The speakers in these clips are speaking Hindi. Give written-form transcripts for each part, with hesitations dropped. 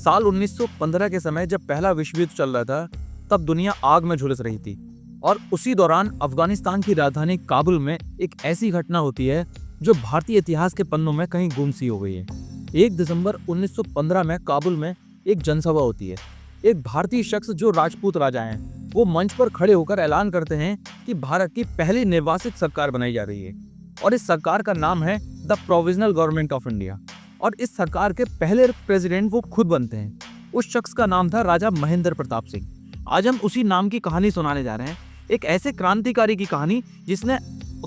साल 1915 के समय जब पहला विश्व युद्ध चल रहा था, तब दुनिया आग में झुलस रही थी और उसी दौरान अफगानिस्तान की राजधानी काबुल में एक ऐसी घटना होती है जो भारतीय इतिहास के पन्नों में कहीं गुम सी हो गई है। 1 दिसंबर 1915 में काबुल में एक जनसभा होती है। एक भारतीय शख्स जो राजपूत राजा हैं, वो मंच पर खड़े होकर ऐलान करते हैं कि भारत की पहली निर्वासित सरकार बनाई जा रही है और इस सरकार का नाम है the provisional government of India. और इस सरकार के पहले प्रेसिडेंट वो खुद बनते हैं। उस शख्स का नाम था राजा महेंद्र प्रताप सिंह। आज हम उसी नाम की कहानी सुनाने जा रहे हैं, एक ऐसे क्रांतिकारी की कहानी जिसने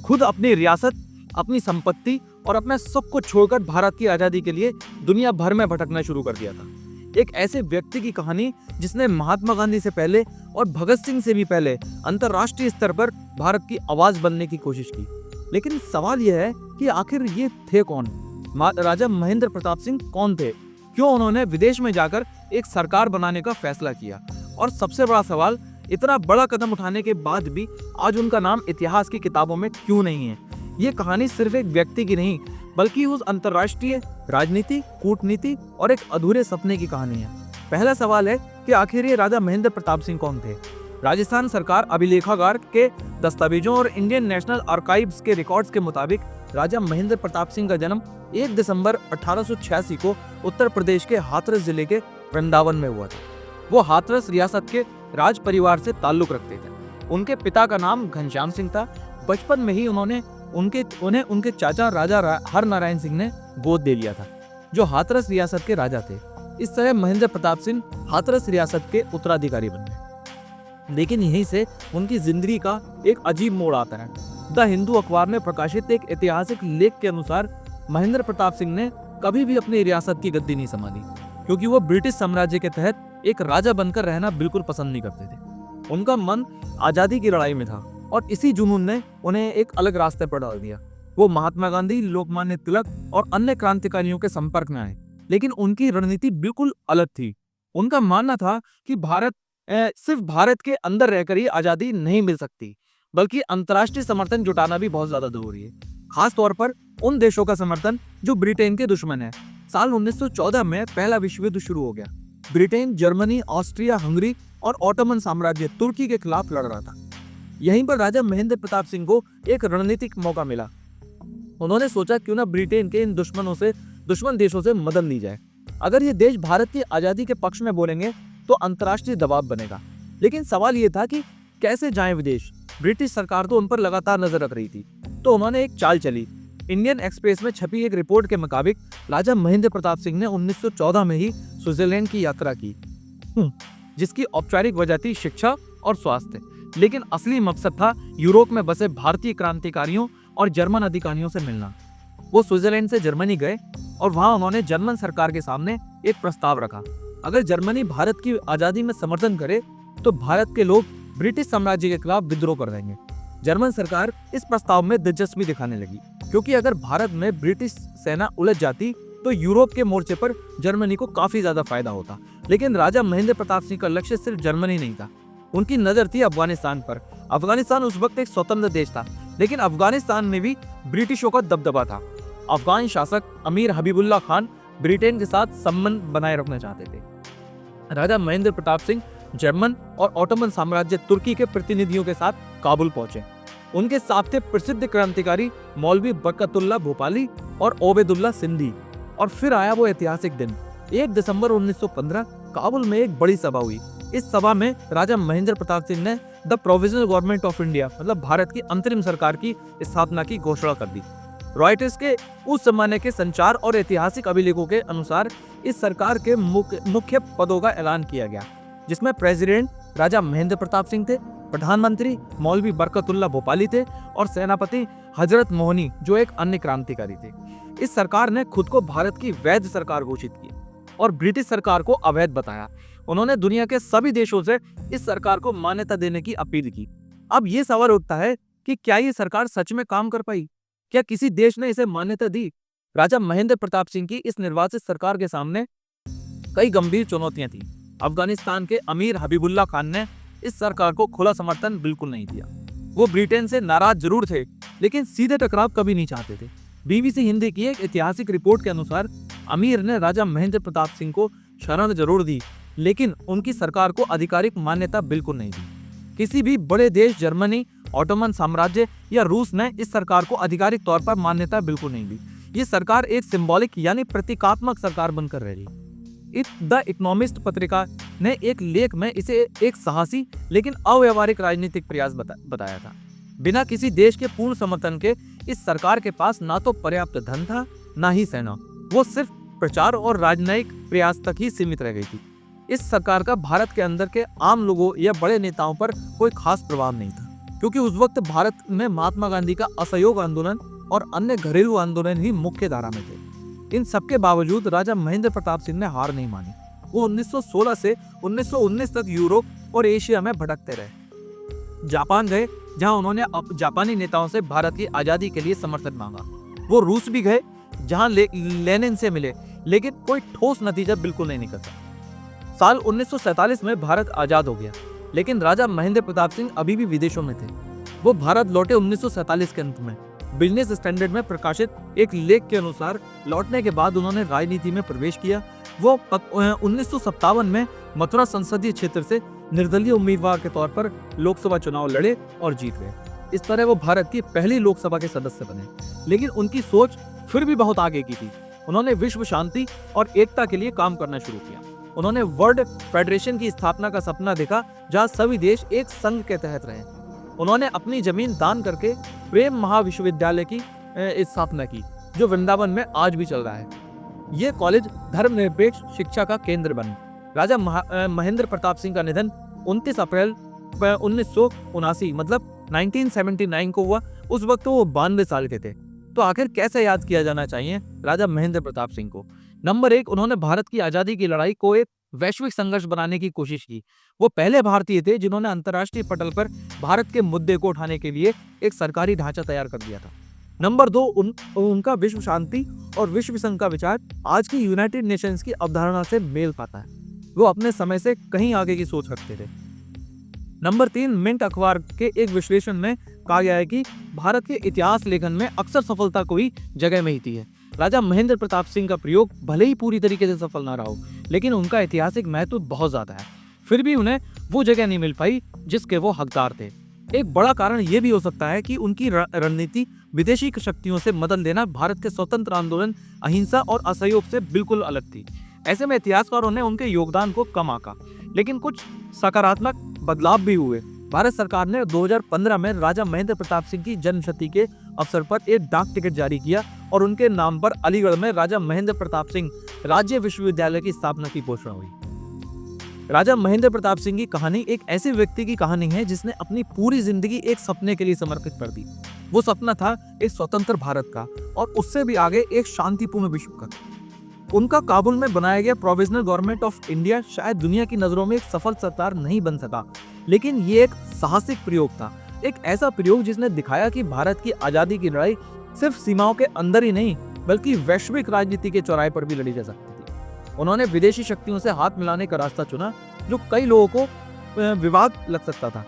खुद अपनी रियासत, अपनी संपत्ति और अपने सब कुछ छोड़कर भारत की आजादी के लिए दुनिया भर में भटकना शुरू कर दिया था। एक ऐसे व्यक्ति की कहानी जिसने महात्मा गांधी से पहले और भगत सिंह से भी पहले अंतर्राष्ट्रीय स्तर पर भारत की आवाज बनने की कोशिश की। लेकिन सवाल यह है कि आखिर ये थे कौन? राजा महेंद्र प्रताप सिंह कौन थे? क्यों उन्होंने विदेश में जाकर एक सरकार बनाने का फैसला किया? और सबसे बड़ा सवाल, इतना बड़ा कदम उठाने के बाद भी आज उनका नाम इतिहास की किताबों में क्यों नहीं है? ये कहानी सिर्फ एक व्यक्ति की नहीं, बल्कि उस अंतर्राष्ट्रीय राजनीति, कूटनीति और एक अधूरे सपने की कहानी है। पहला सवाल है कि आखिर ये राजा महेंद्र प्रताप सिंह कौन थे? राजस्थान सरकार अभिलेखागार के दस्तावेजों और इंडियन नेशनल आर्काइव्स के रिकॉर्ड्स के मुताबिक राजा महेंद्र प्रताप सिंह का जन्म 1 दिसंबर 1886 को उत्तर प्रदेश के हाथरस जिले के वृंदावन में हुआ था। वो हाथरस रियासत के राज परिवार से ताल्लुक रखते थे। उनके पिता का नाम घनश्याम सिंह था। बचपन में ही उन्हें उनके चाचा राजा हरनारायण सिंह ने गोद दे लिया था, जो हाथरस रियासत के राजा थे। इस तरह महेंद्र प्रताप सिंह हाथरस रियासत के उत्तराधिकारी बन गए। लेकिन यहीं से उनकी जिंदगी का एक अजीब मोड़ आता है। द हिंदू अखबार में प्रकाशित एक ऐतिहासिक लेख के अनुसार महेंद्र प्रताप सिंह ने कभी भी अपनी रियासत की गद्दी नहीं संभाली, क्योंकि वो ब्रिटिश साम्राज्य के तहत एक राजा बनकर रहना बिल्कुल पसंद नहीं करते थे। उनका मन आजादी की लड़ाई में था और इसी जुनून ने उन्हें एक अलग रास्ते पर डाल दिया। वो महात्मा गांधी, लोकमान्य तिलक और अन्य क्रांतिकारियों के संपर्क में आए, लेकिन उनकी रणनीति बिल्कुल अलग थी। उनका मानना था कि सिर्फ भारत के अंदर रहकर ही आजादी नहीं मिल सकती, बल्कि अंतर्राष्ट्रीय समर्थन जुटाना भी बहुत ज्यादा जरूरी है, खास तौर पर उन देशों का समर्थन जो ब्रिटेन के दुश्मन है। साल 1914 में पहला विश्व युद्ध शुरू हो गया। ब्रिटेन, जर्मनी, ऑस्ट्रिया, हंगरी और ऑटोमन साम्राज्य तुर्की के खिलाफ लड़ रहा था। यहीं पर राजा महेंद्र प्रताप सिंह को एक रणनीतिक मौका मिला। उन्होंने सोचा, क्यों ना ब्रिटेन के इन दुश्मन देशों से मदद ली जाए। अगर ये देश भारत की आजादी के पक्ष में बोलेंगे तो अंतर्राष्ट्रीय दबाव बनेगा। लेकिन सवाल ये था कि कैसे जाएं विदेश? ब्रिटिश सरकार तो उन पर लगातार नजर रख रही थी। तो उन्होंने एक चाल चली। इंडियन एक्सप्रेस में छपी एक रिपोर्ट के मुताबिक राजा महेंद्र प्रताप सिंह ने 1914 में ही स्विट्जरलैंड की यात्रा की, जिसकी औपचारिक वजह थी शिक्षा और स्वास्थ्य। लेकिन असली मकसद था यूरोप में बसे भारतीय क्रांतिकारियों और जर्मन अधिकारियों से मिलना। वो स्विट्जरलैंड से जर्मनी गए और वहां उन्होंने जर्मन सरकार के सामने एक प्रस्ताव रखा। अगर जर्मनी भारत की आजादी में समर्थन करे तो भारत के लोग ब्रिटिश साम्राज्य के खिलाफ विद्रोह कर देंगे। जर्मन सरकार इस प्रस्ताव में दिलचस्पी दिखाने लगी, क्योंकि अगर भारत में ब्रिटिश सेना उलझ जाती तो यूरोप के मोर्चे पर जर्मनी को काफी ज्यादा फायदा होता। लेकिन राजा महेंद्र प्रताप सिंह का लक्ष्य सिर्फ जर्मनी नहीं था, उनकी नजर थी अफगानिस्तान पर। अफगानिस्तान उस वक्त एक स्वतंत्र देश था, लेकिन अफगानिस्तान में भी ब्रिटिशों का दबदबा था। अफगान शासक अमीर हबीबुल्ला खान ब्रिटेन के साथ संबंध बनाए रखना चाहते थे। राजा महेंद्र प्रताप सिंह जर्मन और ऑटोमन साम्राज्य तुर्की के प्रतिनिधियों के साथ काबुल पहुंचे। उनके साथ थे प्रसिद्ध क्रांतिकारी मौलवी बरकतुल्लाह भोपाली और ओबेदुल्ला सिंधी। और फिर आया वो ऐतिहासिक दिन, 1 दिसंबर 1915 काबुल में एक बड़ी सभा हुई। इस सभा में राजा महेंद्र प्रताप सिंह ने the provisional government of India, मतलब भारत की अंतरिम सरकार की स्थापना की घोषणा कर दी। रॉयटर्स के उस जमाने के संचार और ऐतिहासिक अभिलेखों के अनुसार इस सरकार के मुख्य पदों का ऐलान किया गया, जिसमें प्रेसिडेंट राजा महेंद्र प्रताप सिंह थे, प्रधानमंत्री मौलवी बरकतुल्लाह भोपाली थे और सेनापति हजरत मोहनी, जो एक अन्य क्रांतिकारी थे। इस सरकार ने खुद को भारत की वैध सरकार घोषित की और ब्रिटिश सरकार को अवैध बताया। उन्होंने दुनिया के सभी देशों से इस सरकार को मान्यता देने की अपील की। अब ये सवाल उठता है कि क्या ये सरकार सच में काम कर पाई? क्या किसी देश ने इसे मान्यता दी? राजा महेंद्र प्रताप सिंह की इस निर्वाचित सरकार के सामने कई गंभीर चुनौतियां थी। अफगानिस्तान के अमीर हबीबुल्ला खान ने इस सरकार को खुला समर्थन बिल्कुल नहीं दिया। वो ब्रिटेन से नाराज जरूर थे, लेकिन सीधे टकराव कभी नहीं चाहते थे। BBC हिंदी की एक ऐतिहासिक रिपोर्ट के अनुसार अमीर ने राजा महेंद्र प्रताप सिंह को शरण जरूर दी, लेकिन उनकी सरकार को आधिकारिक मान्यता बिल्कुल नहीं दी। किसी भी बड़े देश जर्मनी, ऑटोमन साम्राज्य या रूस ने इस सरकार को आधिकारिक तौर पर मान्यता बिल्कुल नहीं दी। ये सरकार एक सिंबॉलिक यानी प्रतीकात्मक सरकार बनकर रह रही। द इकोनॉमिस्ट पत्रिका ने एक लेख में इसे एक साहसी लेकिन अव्यवहारिक राजनीतिक प्रयास बताया था। बिना किसी देश के पूर्ण समर्थन के इस सरकार के पास ना तो पर्याप्त धन था, ना ही सेना। वो सिर्फ प्रचार और राजनयिक प्रयास तक ही सीमित रह गई थी। इस सरकार का भारत के अंदर के आम लोगों या बड़े नेताओं पर कोई खास प्रभाव नहीं था, क्योंकि उस वक्त भारत में महात्मा गांधी का असहयोग आंदोलन और अन्य घरेलू आंदोलन ही मुख्य धारा में थे। इन सबके बावजूद राजा महेंद्र प्रताप सिंह ने हार नहीं मानी। वो 1916 से 1919 तक यूरोप और एशिया में भटकते रहे। जापान गए, जहां उन्होंने जापानी नेताओं से भारत की आजादी के लिए समर्थन मांगा। वो रूस भी गए, जहां लेनिन से मिले, लेकिन कोई ठोस नतीजा बिल्कुल नहीं निकला। साल 1947 में भारत आजाद हो गया, लेकिन राजा महेंद्र प्रताप सिंह अभी भी विदेशों में थे। वो भारत लौटे 1947 के अंत में। बिजनेस स्टैंडर्ड में प्रकाशित एक लेख के अनुसार लौटने के बाद उन्होंने राजनीति में प्रवेश किया। वो 1957 में मथुरा संसदीय क्षेत्र से निर्दलीय उम्मीदवार के तौर पर लोकसभा चुनाव लड़े और जीत गए। इस तरह वो भारत की पहली लोकसभा के सदस्य बने। लेकिन उनकी सोच फिर भी बहुत आगे की थी। उन्होंने विश्व शांति और एकता के लिए काम करना शुरू किया। उन्होंने वर्ल्ड फेडरेशन की स्थापना का सपना देखा, जहां सभी देश एक संघ के तहत रहे। उन्होंने अपनी जमीन दान करके प्रेम महाविश्वविद्यालय की स्थापना की, जो वृंदावन में आज भी चल रहा है। ये कॉलेज धर्मनिरपेक्ष शिक्षा का केंद्र बना। राजा महेंद्र प्रताप सिंह का निधन 29 अप्रैल 1979 मतलब 1979 को हुआ। उस वक्त तो वो 92 साल के थे। तो आखिर कैसे याद किया जाना चाहिए राजा महेंद्र प्रताप सिंह को? नंबर 1, उन्होंने भारत की आजादी की लड़ाई को एक वैश्विक संघर्ष बनाने की कोशिश की। वो पहले भारतीय थे जिन्होंने अंतर्राष्ट्रीय पटल पर भारत के मुद्दे को उठाने के लिए एक सरकारी ढांचा तैयार कर दिया था। नंबर 2, उनका विश्व शांति और विश्व संघ का विचार आज की यूनाइटेड नेशंस की अवधारणा से मेल खाता है। वो अपने समय से कहीं आगे की सोच रखते थे। नंबर 3, मिंट अखबार के एक विश्लेषण में कहा गया है कि भारत के इतिहास लेखन में अक्सर सफलता कोई जगह में ही थी है। राजा महेंद्र प्रताप सिंह का प्रयोग भले ही पूरी तरीके से सफल ना रहा हो, लेकिन उनका ऐतिहासिक महत्व बहुत ज्यादा है। फिर भी उन्हें वो जगह नहीं मिल पाई जिसके वो हकदार थे। एक बड़ा कारण ये भी हो सकता है कि उनकी रणनीति विदेशी शक्तियों से मदद लेना भारत के स्वतंत्र आंदोलन, अहिंसा और असहयोग से बिल्कुल अलग थी। ऐसे में इतिहासकारों ने उनके योगदान को कम आंका, लेकिन कुछ सकारात्मक बदलाव भी हुए। भारत सरकार ने 2015 में राजा महेंद्र प्रताप सिंह की जन्मशती के अवसर पर एक डाक टिकट जारी किया और उनके नाम पर अलीगढ़ में राजा महेंद्र प्रताप सिंह राज्य विश्वविद्यालय की स्थापना की घोषणा हुई। राजा महेंद्र प्रताप सिंह की कहानी एक ऐसे व्यक्ति की कहानी है जिसने अपनी पूरी जिंदगी एक सपने के लिए समर्पित कर दी। वो सपना था एक स्वतंत्र भारत का और उससे भी आगे एक शांतिपूर्ण विश्व का। उनका काबुल में बनाया गया प्रोविजनल गवर्नमेंट ऑफ इंडिया शायद दुनिया की नजरों में एक सफल सरकार नहीं बन सका, लेकिन ये एक साहसिक प्रयोग था। एक ऐसा प्रयोग जिसने दिखाया कि भारत की आजादी की लड़ाई सिर्फ सीमाओं के अंदर ही नहीं बल्कि वैश्विक राजनीति के चौराहे पर भी लड़ी जा सकती थी। उन्होंने विदेशी शक्तियों से हाथ मिलाने का रास्ता चुना, जो कई लोगों को विवाद लग सकता था,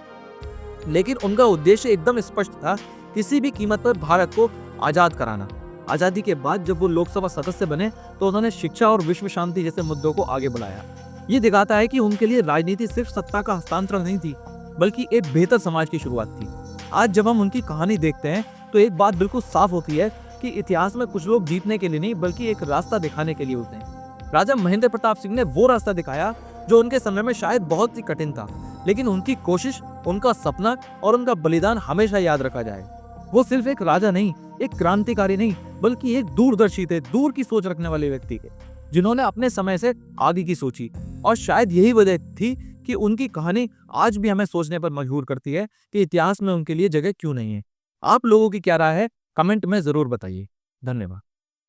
लेकिन उनका उद्देश्य एकदम स्पष्ट था, किसी भी कीमत पर भारत को आजाद कराना। आजादी के बाद जब वो लोकसभा सदस्य बने तो उन्होंने शिक्षा और विश्व शांति जैसे मुद्दों को आगे बढ़ाया। ये दिखाता है कि उनके लिए राजनीति सिर्फ सत्ता का हस्तांतरण नहीं थी, बल्कि एक बेहतर समाज की शुरुआत थी। आज जब हम उनकी कहानी देखते हैं तो एक बात बिल्कुल साफ होती है कि इतिहास में कुछ लोग जीतने के लिए नहीं बल्कि एक रास्ता दिखाने के लिए होते हैं। राजा महेंद्र प्रताप सिंह ने वो रास्ता दिखाया जो उनके समय में शायद बहुत ही कठिन था, लेकिन उनकी कोशिश, उनका सपना और उनका बलिदान हमेशा याद रखा जाएगा। वो सिर्फ एक राजा नहीं, एक क्रांतिकारी नहीं, बल्कि एक दूरदर्शी थे, दूर की सोच रखने वाले व्यक्ति थे, जिन्होंने अपने समय से आगे की सोची। और शायद यही वजह थी कि उनकी कहानी आज भी हमें सोचने पर मजबूर करती है कि इतिहास में उनके लिए जगह क्यों नहीं है। आप लोगों की क्या राय है, कमेंट में जरूर बताइए। धन्यवाद।